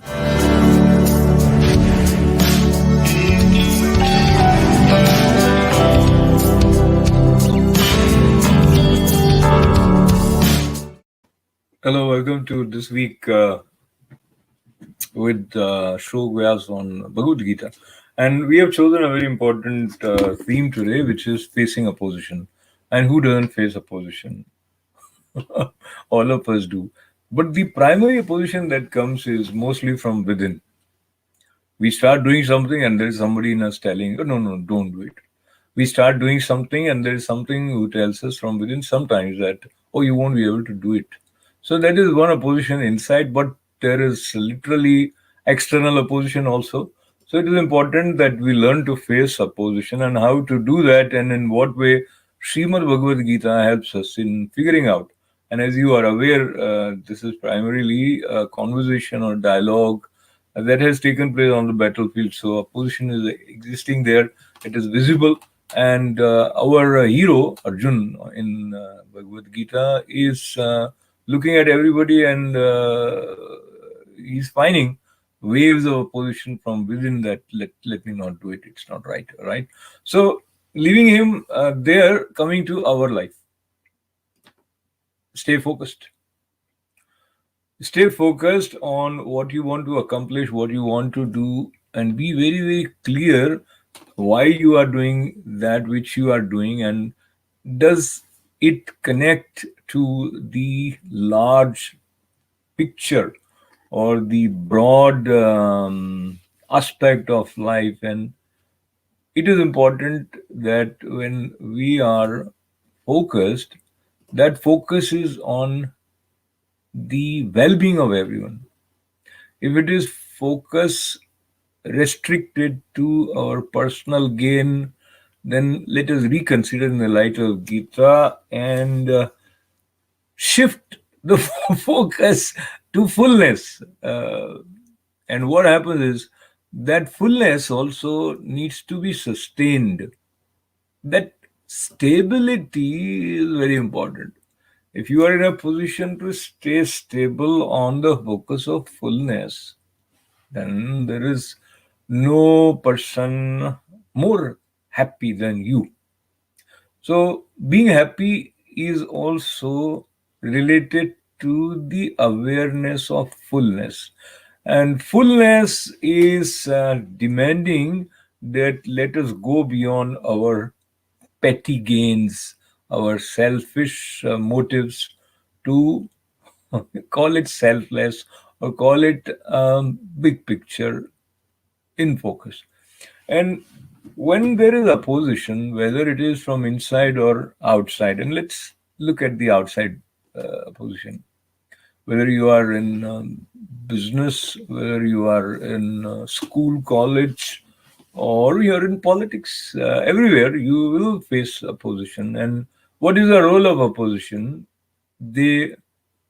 Hello, welcome to this week with Ashok Vyas on Bhagwadgita. And we have chosen a very important theme today, which is facing opposition. And who doesn't face opposition? All of us do. But the primary opposition that comes is mostly from within. We start doing something, and there's somebody in us telling, oh, no, no, don't do it. We start doing something, and there's something who tells us from within sometimes that, oh, you won't be able to do it. So that is one opposition inside, but there is literally external opposition also. So it is important that we learn to face opposition and how to do that, and in what way Srimad Bhagavad Gita helps us in figuring out. And as you are aware, this is primarily a conversation or dialogue that has taken place on the battlefield. So opposition is existing there; it is visible, and our hero Arjun in Bhagavad Gita is looking at everybody, and he's finding waves of opposition from within that let me not do it, it's not right. All right, so leaving him there, coming to our life. Stay focused. Stay focused on what you want to accomplish, what you want to do, and be very, very clear why you are doing that which you are doing, and does it connect to the large picture or the broad aspect of life. And it is important that when we are focused, that focus is on the well-being of everyone. If it is focus restricted to our personal gain, then let us reconsider in the light of Gita and shift the focus to fullness. And what happens is that fullness also needs to be sustained. That stability is very important. If you are in a position to stay stable on the focus of fullness, then there is no person more happy than you. So being happy is also related to the awareness of fullness. And fullness is demanding that let us go beyond our petty gains, our selfish motives, to call it selfless or call it big picture in focus. And when there is opposition, whether it is from inside or outside, and let's look at the outside opposition, whether you are in business, whether you are in school, college, or you're in politics, everywhere you will face opposition. And what is the role of opposition? They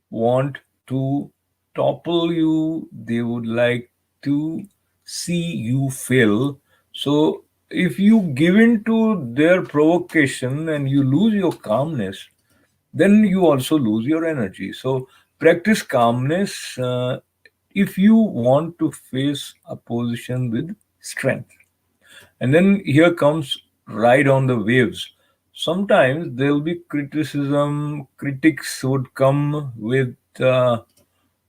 want to topple you, they would like to see you fail. So if you give in to their provocation and you lose your calmness, then you also lose your energy. So practice calmness if you want to face opposition with strength. And then here comes ride on the waves. Sometimes there will be criticism, critics would come with a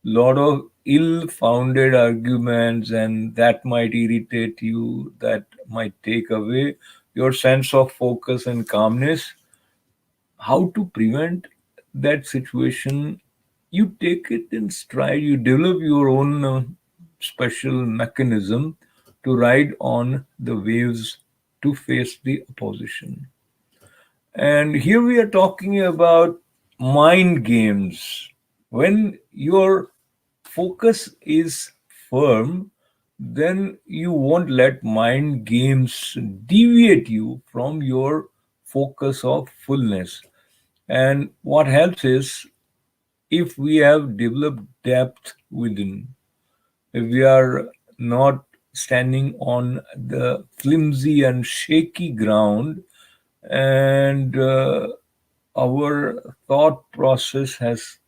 lot of ill founded arguments, and that might irritate you, that might take away your sense of focus and calmness. How to prevent that situation? You take it in stride, you develop your own special mechanism to ride on the waves to face the opposition. And here we are talking about mind games. When your focus is firm, then you won't let mind games deviate you from your focus of fullness. And what helps is if we have developed depth within, if we are not standing on the flimsy and shaky ground, and our thought process has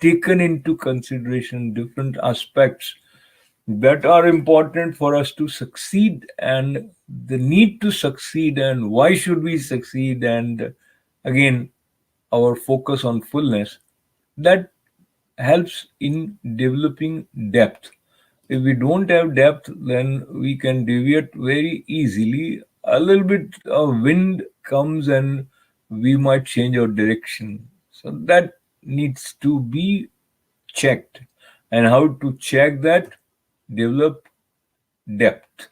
taken into consideration different aspects, that are important for us to succeed, and the need to succeed, and why should we succeed, and again, our focus on fullness, that helps in developing depth. If we don't have depth, then we can deviate very easily. A little bit of wind comes and we might change our direction. So that needs to be checked. And how to check that? Develop depth.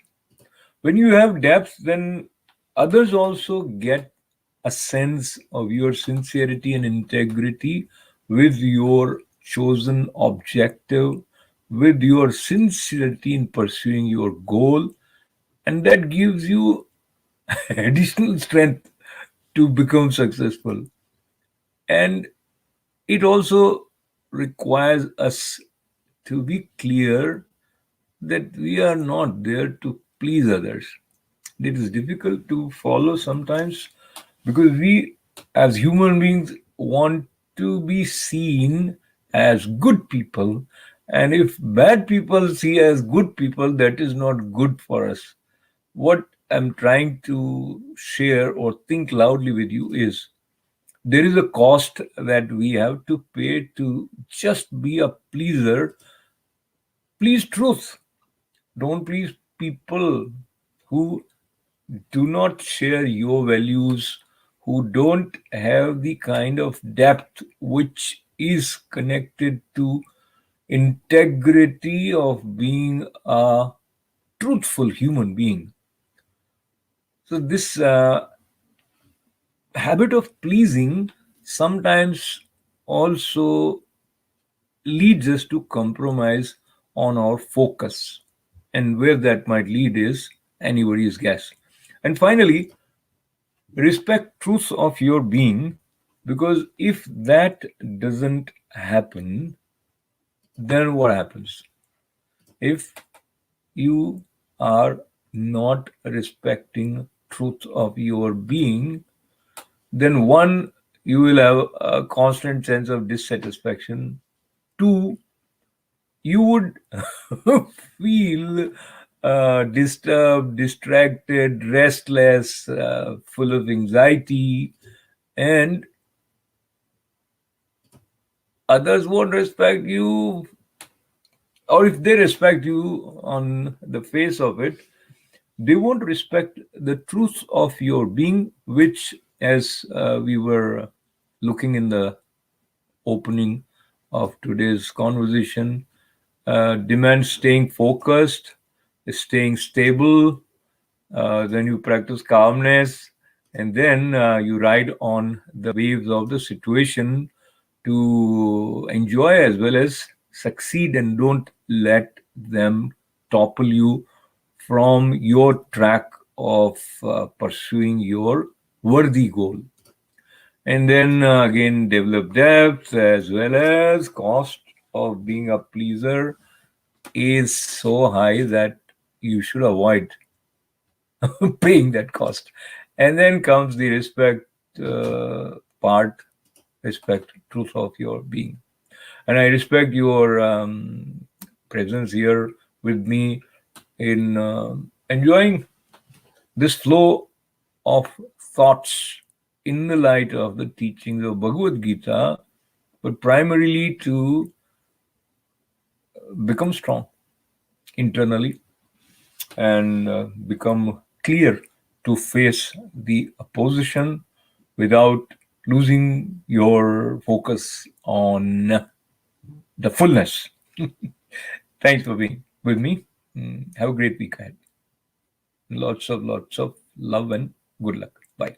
When you have depth, then others also get a sense of your sincerity and integrity with your chosen objective, with your sincerity in pursuing your goal, and that gives you additional strength to become successful. And it also requires us to be clear that we are not there to please others. It is difficult to follow sometimes because we, as human beings, want to be seen as good people. And if bad people see as good people, that is not good for us. What I'm trying to share or think loudly with you is there is a cost that we have to pay to just be a pleaser. Please truth. Don't please people who do not share your values, who don't have the kind of depth which is connected to integrity of being a truthful human being. So this habit of pleasing sometimes also leads us to compromise on our focus. And where that might lead is anybody's guess. And finally, respect truth of your being, because if that doesn't happen, then what happens? If you are not respecting truth of your being, then one, you will have a constant sense of dissatisfaction. Two, you would feel disturbed, distracted, restless, full of anxiety, and others won't respect you, or if they respect you on the face of it, they won't respect the truth of your being, which, as we were looking in the opening of today's conversation, demands staying focused, staying stable. Then you practice calmness, and then you ride on the waves of the situation to enjoy as well as succeed, and don't let them topple you from your track of pursuing your worthy goal. And then again, develop depth as well as cost of being a pleaser is so high that you should avoid paying that cost. And then comes the respect part, respect truth of your being. And I respect your presence here with me in enjoying this flow of thoughts in the light of the teachings of Bhagavad Gita, but primarily to become strong internally and become clear to face the opposition without losing your focus on the fullness. Thanks for being with me. Have a great week ahead. Lots of love and good luck. Bye.